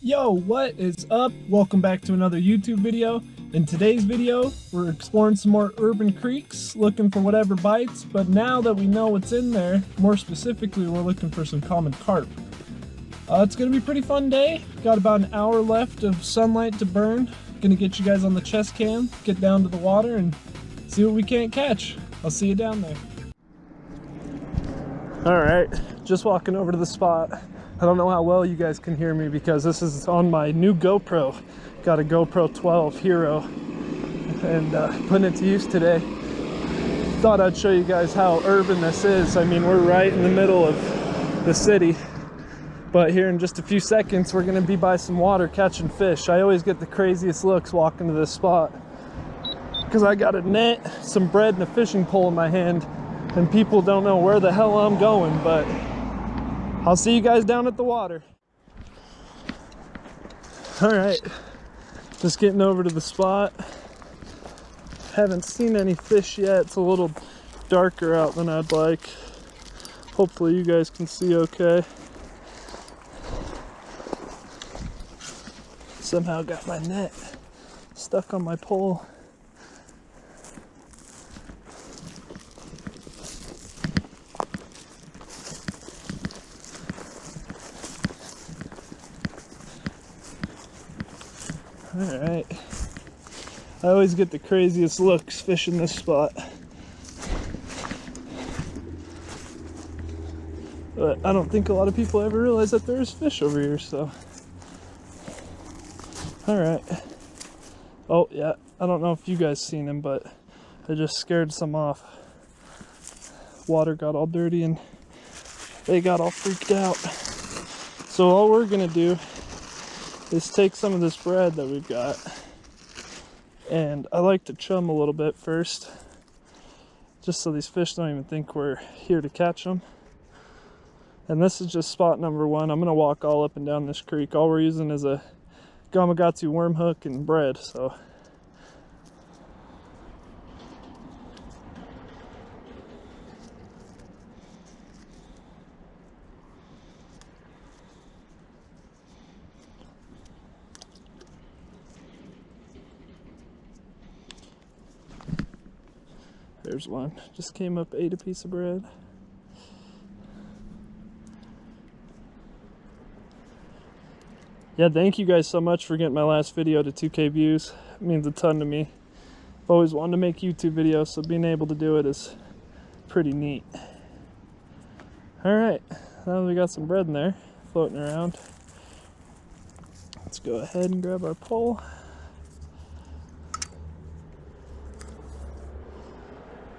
Yo, what is up? Welcome back to another YouTube video. In today's video, we're exploring some more urban creeks, looking for whatever bites, but now that we know what's in there, more specifically, we're looking for some common carp. It's gonna be a pretty fun day. Got about an hour left of sunlight to burn. Gonna get you guys on the chest cam, get down to the water, and see what we can't catch. I'll see you down there. All right, just walking over to the spot. I don't know how well you guys can hear me because this is on my new GoPro. Got a GoPro 12 Hero and putting it to use today. Thought I'd show you guys how urban this is. I mean, we're right in the middle of the city, but here in just a few seconds, we're gonna be by some water catching fish. I always get the craziest looks walking to this spot because I got a net, some bread, and a fishing pole in my hand, and people don't know where the hell I'm going, but I'll see you guys down at the water. All right, just getting over to the spot. Haven't seen any fish yet. It's a little darker out than I'd like. Hopefully you guys can see okay. Somehow got my net stuck on my pole. Alright, I always get the craziest looks fishing this spot, but I don't think a lot of people ever realize that there's fish over here, so. Alright, oh yeah, I don't know if you guys seen him, but I just scared some off. Water got all dirty and they got all freaked out. So all we're gonna do is take some of this bread that we've got, and I like to chum a little bit first, just so these fish don't even think we're here to catch them. And this is just spot number one. I'm gonna walk all up and down this creek. All we're using is a Gamakatsu worm hook and bread, so. There's one. Just came up, ate a piece of bread. Yeah, thank you guys so much for getting my last video to 2K views. It means a ton to me. I've always wanted to make YouTube videos, so being able to do it is pretty neat. Alright, now we got some bread in there floating around. Let's go ahead and grab our pole.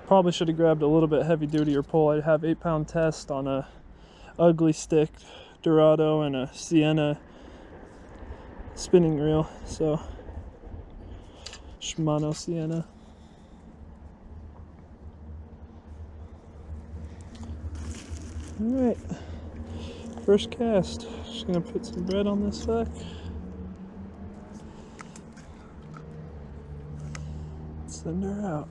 Probably should have grabbed a little bit heavy duty pole. I have 8-pound test on a ugly stick Dorado and a Sienna spinning reel, so Shimano Sienna. Alright, first cast. Just gonna put some bread on this suck. Send her out.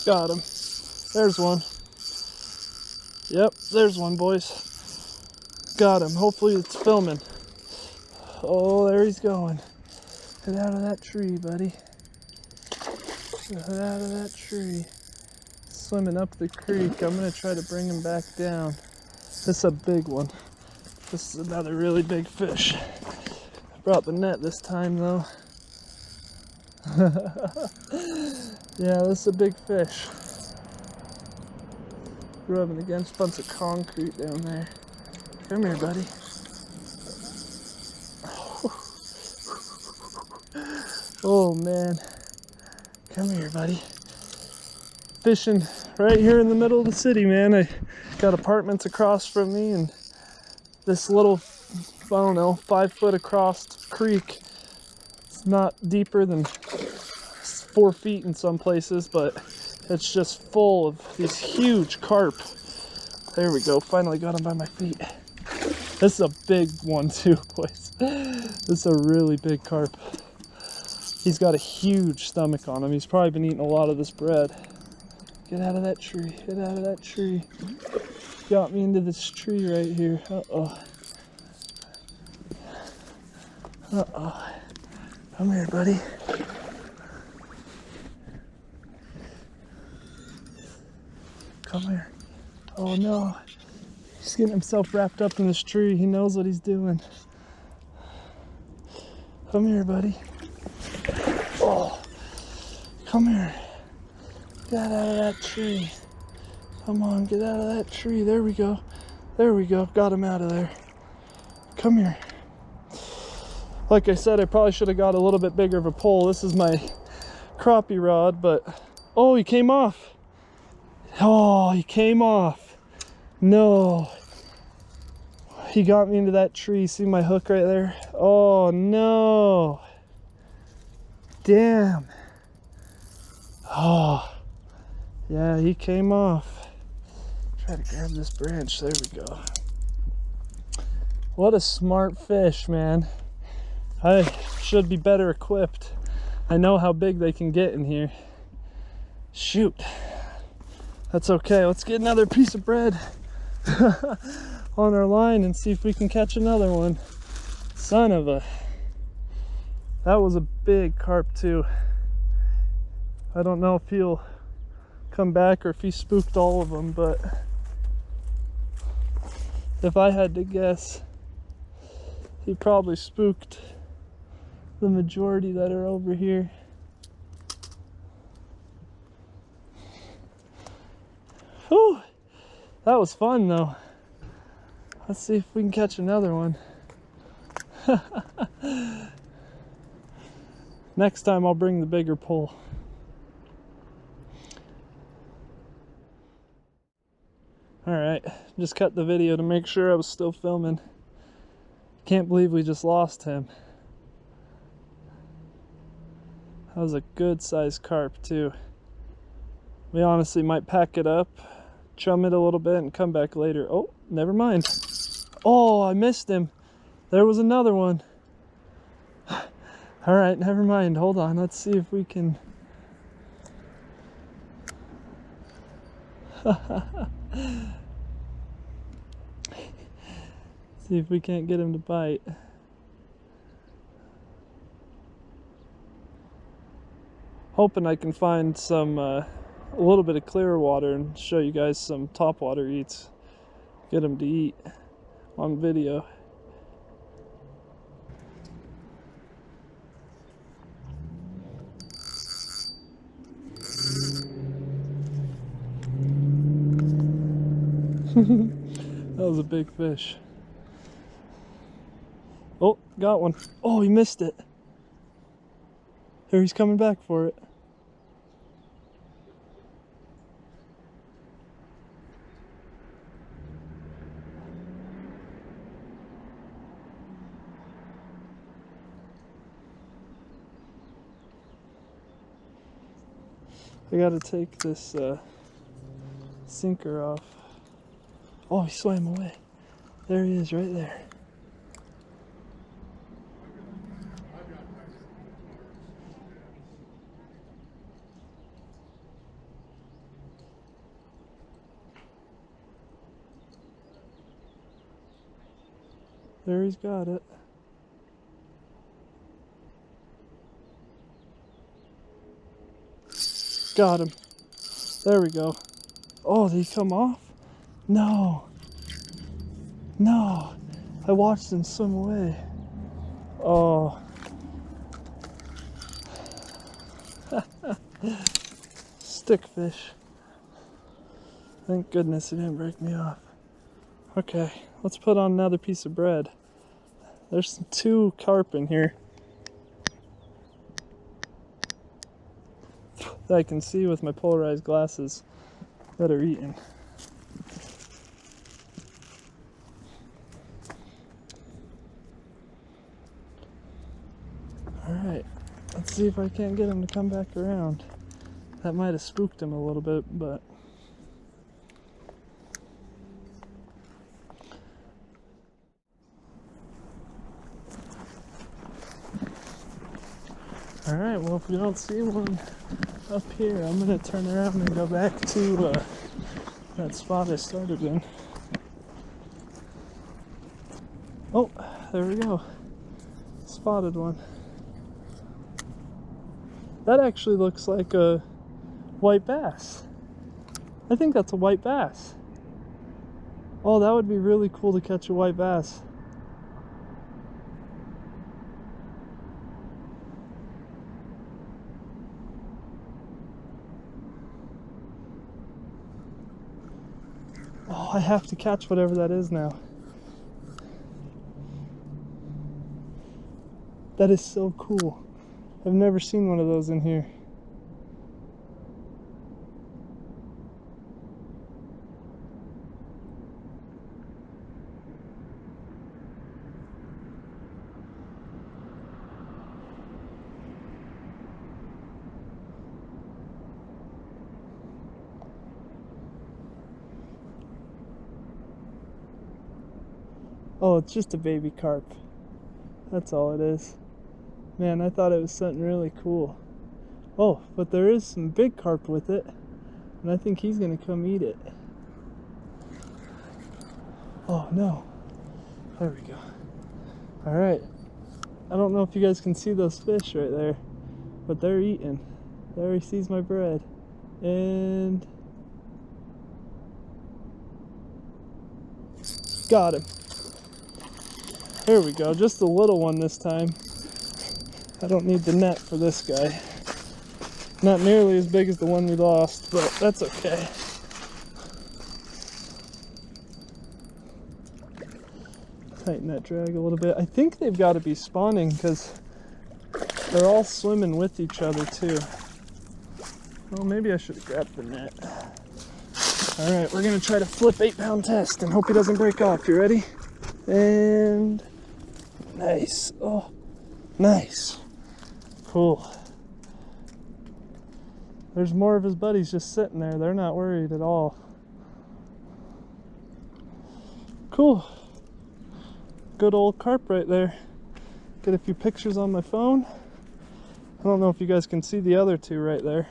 Got him. There's one. Yep, there's one, boys. Got him. Hopefully it's filming. Oh, there he's going. Get out of that tree, buddy. Get out of that tree. Swimming up the creek. I'm going to try to bring him back down. This is a big one. This is another really big fish. I brought the net this time, though. Yeah, this is a big fish. Rubbing against a bunch of concrete down there. Come here, buddy. Oh man. Come here, buddy. Fishing right here in the middle of the city, man. I got apartments across from me, and this little, I don't know, 5 foot across creek not deeper than 4 feet in some places, but it's just full of these huge carp. There we go, finally got him by my feet. This is a big one too, boys. This is a really big carp. He's got a huge stomach on him. He's probably been eating a lot of this bread. Get out of that tree, get out of that tree. Got me into this tree right here. Uh-oh. Uh-oh. Come here, buddy. Come here. Oh no. He's getting himself wrapped up in this tree. He knows what he's doing. Come here, buddy. Oh. Come here. Get out of that tree. Come on, get out of that tree. There we go. There we go. Got him out of there. Come here. Like I said, I probably should have got a little bit bigger of a pole. This is my crappie rod, but oh, he came off. Oh, he came off. No. He got me into that tree. See my hook right there? Oh, no. Damn. Oh. Yeah, he came off. Try to grab this branch. There we go. What a smart fish, man. I should be better equipped. I know how big they can get in here. Shoot. That's okay. Let's get another piece of bread on our line and see if we can catch another one. Son of a... That was a big carp too. I don't know if he'll come back or if he spooked all of them, but if I had to guess, he probably spooked the majority that are over here. Whew, that was fun though. Let's see if we can catch another one. Next time I'll bring the bigger pole. Alright, just cut the video to make sure I was still filming. Can't believe we just lost him. That was a good sized carp too. We honestly might pack it up, chum it a little bit, and come back later. Oh, never mind. Oh, I missed him. There was another one. All right, never mind. Hold on. Let's see if we can... see if we can't get him to bite. Hoping I can find some a little bit of clear water and show you guys some topwater eats. Get him to eat on video. That was a big fish. Oh, got one. Oh, he missed it. Here, he's coming back for it. I gotta take this sinker off. Oh, he swam away. There he is, right there. There, he's got it. Got him. There we go. Oh, did he come off? No. No. I watched him swim away. Oh. Stickfish. Thank goodness he didn't break me off. Okay, let's put on another piece of bread. There's 2 carp in here that I can see with my polarized glasses that are eating. Alright, let's see if I can't get him to come back around. That might have spooked him a little bit, but... Alright, well if we don't see one up here, I'm going to turn around and go back to that spot I started in. Oh, there we go. Spotted one. That actually looks like a white bass. I think that's a white bass. Oh, that would be really cool to catch a white bass. Oh, I have to catch whatever that is now. That is so cool. I've never seen one of those in here. Oh, it's just a baby carp. That's all it is. Man, I thought it was something really cool. Oh, but there is some big carp with it, and I think he's gonna come eat it. Oh no. There we go. Alright. I don't know if you guys can see those fish right there, but they're eating. There, he sees my bread. And... got him. There we go, just a little one this time. I don't need the net for this guy. Not nearly as big as the one we lost, but that's okay. Tighten that drag a little bit. I think they've got to be spawning because they're all swimming with each other too. Well, maybe I should have grabbed the net. Alright, we're going to try to flip 8-pound test and hope he doesn't break off. You ready? And... nice. Oh, nice. Cool. There's more of his buddies just sitting there. They're not worried at all. Cool. Good old carp right there. Get a few pictures on my phone. I don't know if you guys can see the other two right there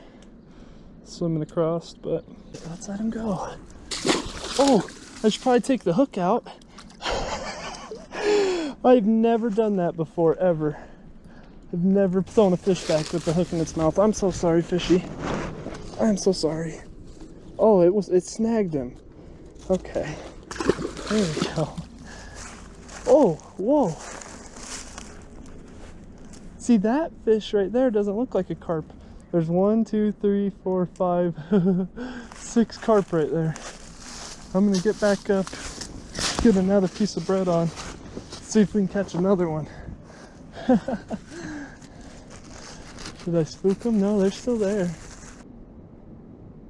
swimming across, but let's let him go. Oh, I should probably take the hook out. I've never done that before, ever. I've never thrown a fish back with the hook in its mouth. I'm so sorry, fishy. I'm so sorry. Oh, it snagged him. Okay. There we go. Oh, whoa. See, that fish right there doesn't look like a carp. There's 1, 2, 3, 4, 5, 6 carp right there. I'm gonna get back up, get another piece of bread on, see if we can catch another one. Should I spook them? No, they're still there.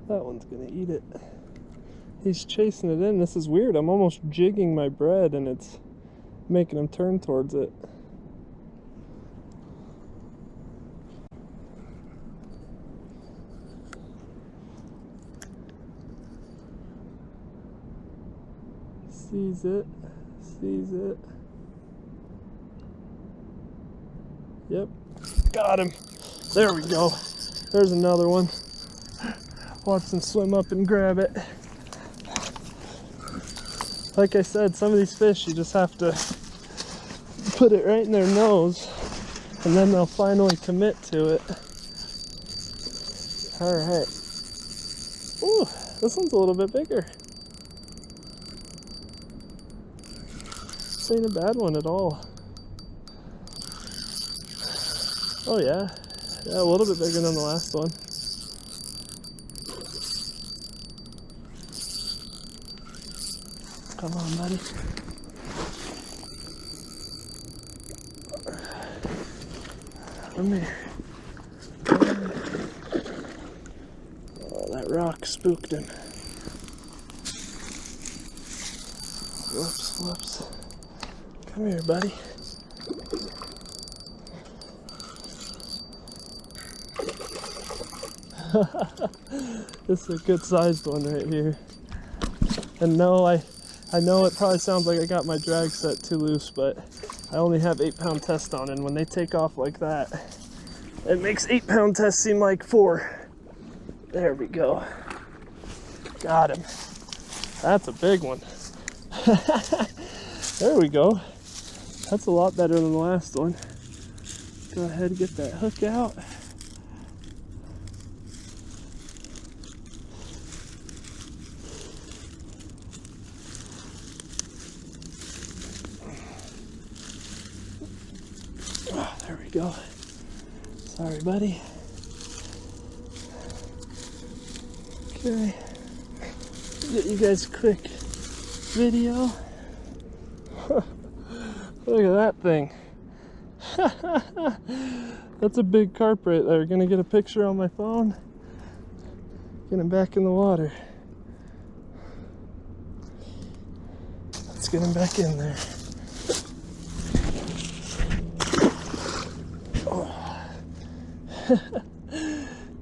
That one's gonna eat it. He's chasing it in. This is weird. I'm almost jigging my bread and it's making him turn towards it. Sees it. Sees it. Yep. Got him. There we go. There's another one. Watch them swim up and grab it. Like I said, some of these fish you just have to put it right in their nose and then they'll finally commit to it. Alright. Ooh, this one's a little bit bigger. This ain't a bad one at all. Oh yeah. Yeah, a little bit bigger than the last one. Come on, buddy. Come here. Oh, that rock spooked him. Whoops, whoops. Come here, buddy. This is a good sized one right here. And no, I know it probably sounds like I got my drag set too loose, but I only have 8-pound test on, and when they take off like that, it makes 8-pound test seem like 4. There we go. Got him. That's a big one. There we go. That's a lot better than the last one. Go ahead and get that hook out. Oh, there we go. Sorry, buddy. Okay. Get you guys a quick video. Look at that thing. That's a big carp right there. Gonna get a picture on my phone. Get him back in the water. Let's get him back in there. Oh.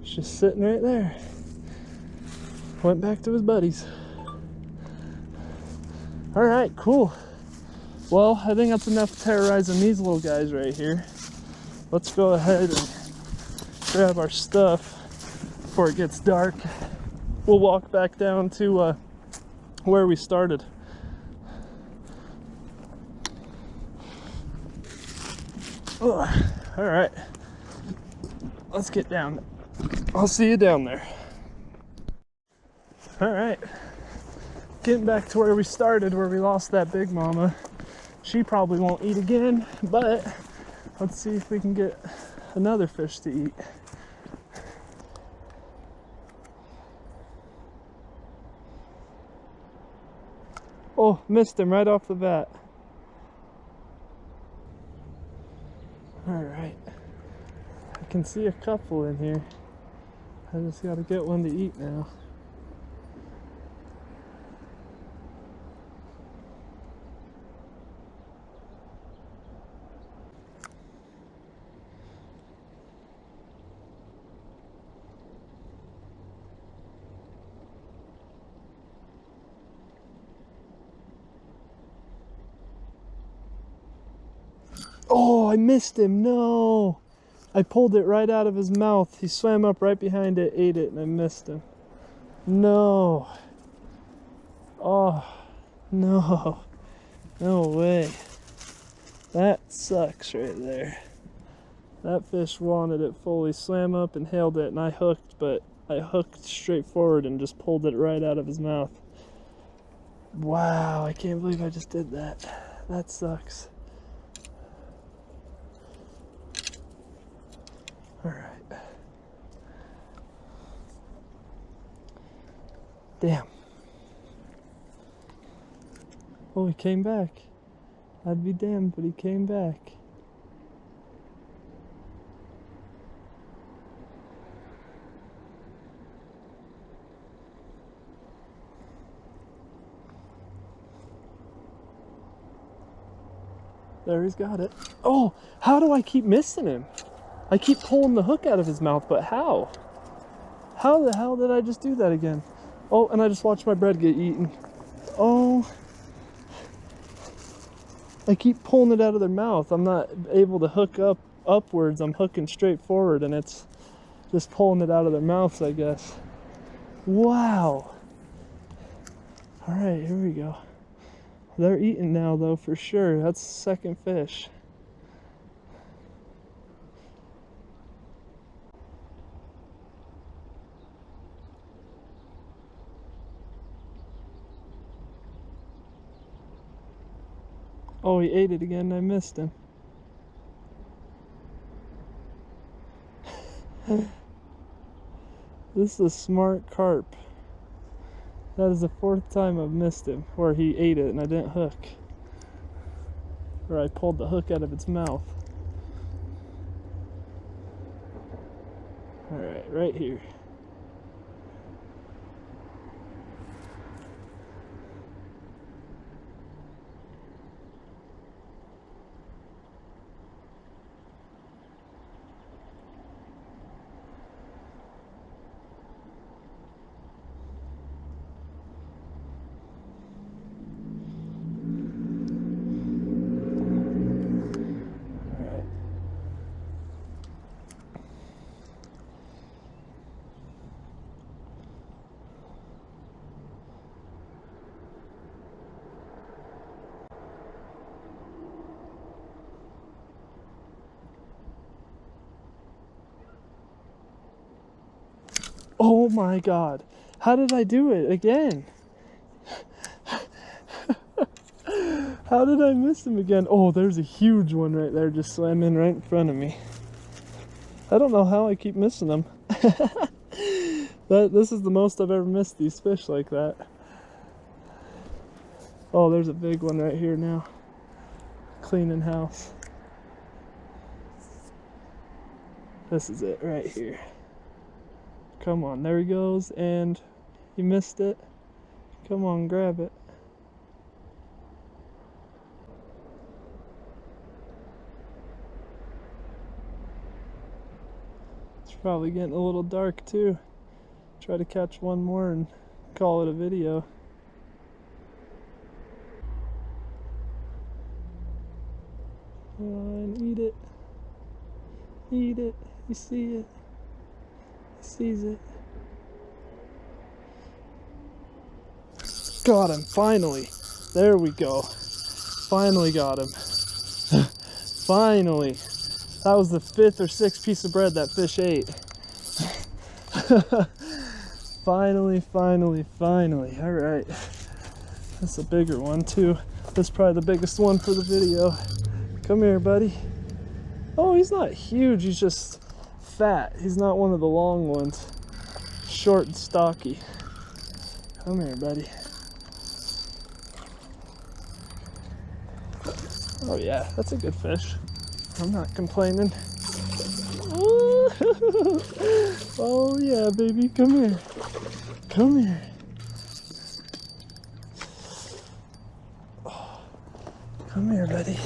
He's just sitting right there. Went back to his buddies. All right, cool. Well, I think that's enough terrorizing these little guys right here. Let's go ahead and grab our stuff before it gets dark. We'll walk back down to where we started. All right, let's get down. I'll see you down there. All right, getting back to where we started, where we lost that big mama. She probably won't eat again, but let's see if we can get another fish to eat. Oh, missed him right off the bat. All right, I can see a couple in here. I just gotta get one to eat now. Oh, I missed him. No. I pulled it right out of his mouth. He swam up right behind it, ate it, and I missed him. No. Oh, no. No way. That sucks right there. That fish wanted it fully. Swam up and hailed it, and I hooked, but I hooked straight forward and just pulled it right out of his mouth. Wow, I can't believe I just did that. That sucks. All right. Damn. Oh, he came back. I'd be damned, but he came back. There, he's got it. Oh, how do I keep missing him? I keep pulling the hook out of his mouth, but how? How the hell did I just do that again? Oh, and I just watched my bread get eaten. Oh. I keep pulling it out of their mouth. I'm not able to hook up upwards. I'm hooking straight forward, and it's just pulling it out of their mouths, I guess. Wow. All right, here we go. They're eating now, though, for sure. That's the second fish. Oh, he ate it again. I missed him. This is a smart carp. That is the 4th time I've missed him, or he ate it and I didn't hook. Or I pulled the hook out of its mouth. Alright, right here. Oh my God. How did I do it again? How did I miss him again? Oh, there's a huge one right there just swam in right in front of me. I don't know how I keep missing them. This is the most I've ever missed these fish like that. Oh, there's a big one right here now. Cleaning house. This is it right here. Come on, there he goes, and you missed it. Come on, grab it. It's probably getting a little dark too. Try to catch one more and call it a video. Come on, eat it. Eat it. You see it. He sees it. Got him, finally. There we go. Finally got him. Finally. That was the 5th or 6th piece of bread that fish ate. Finally, finally, finally. All right. That's a bigger one too. That's probably the biggest one for the video. Come here, buddy. Oh, he's not huge. He's just fat. He's not one of the long ones. Short and stocky. Come here, buddy. Oh yeah, that's a good fish. I'm not complaining. Oh yeah, baby, come here. Come here. Oh, come here, buddy.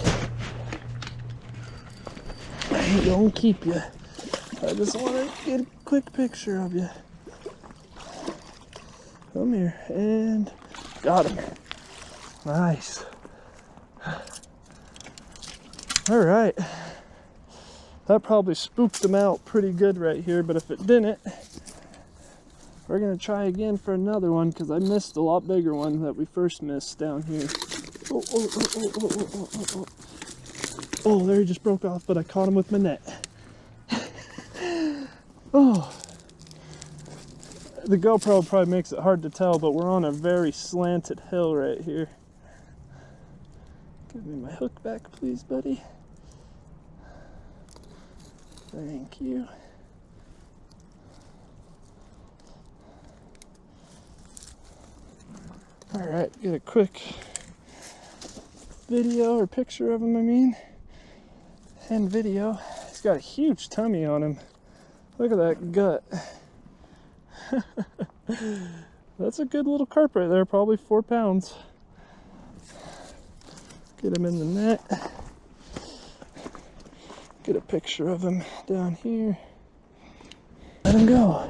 I ain't gonna keep you. I just want to get a quick picture of you. Come here, and got him. Nice. All right. That probably spooked him out pretty good right here, but if it didn't, we're gonna try again for another one because I missed a lot bigger one that we first missed down here. Oh, oh, oh, oh, oh, oh, oh, oh, oh. Oh, there he just broke off, but I caught him with my net. Oh. The GoPro probably makes it hard to tell, but we're on a very slanted hill right here. Give me my hook back, please, buddy. Thank you. All right, get a quick video or picture of him, I mean, and video. He's got a huge tummy on him. Look at that gut. That's a good little carp right there, probably 4 pounds. Get him in the net. Get a picture of him down here. Let him go.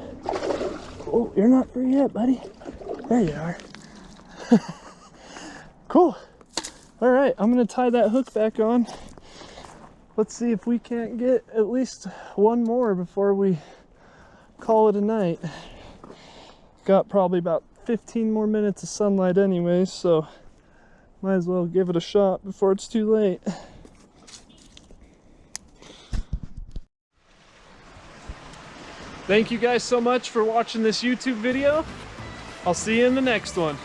Oh, you're not free yet, buddy. There you are. Cool. All right, I'm gonna tie that hook back on. Let's see if we can't get at least one more before we call it a night. Got probably about 15 more minutes of sunlight anyways, so might as well give it a shot before it's too late. Thank you guys so much for watching this YouTube video. I'll see you in the next one.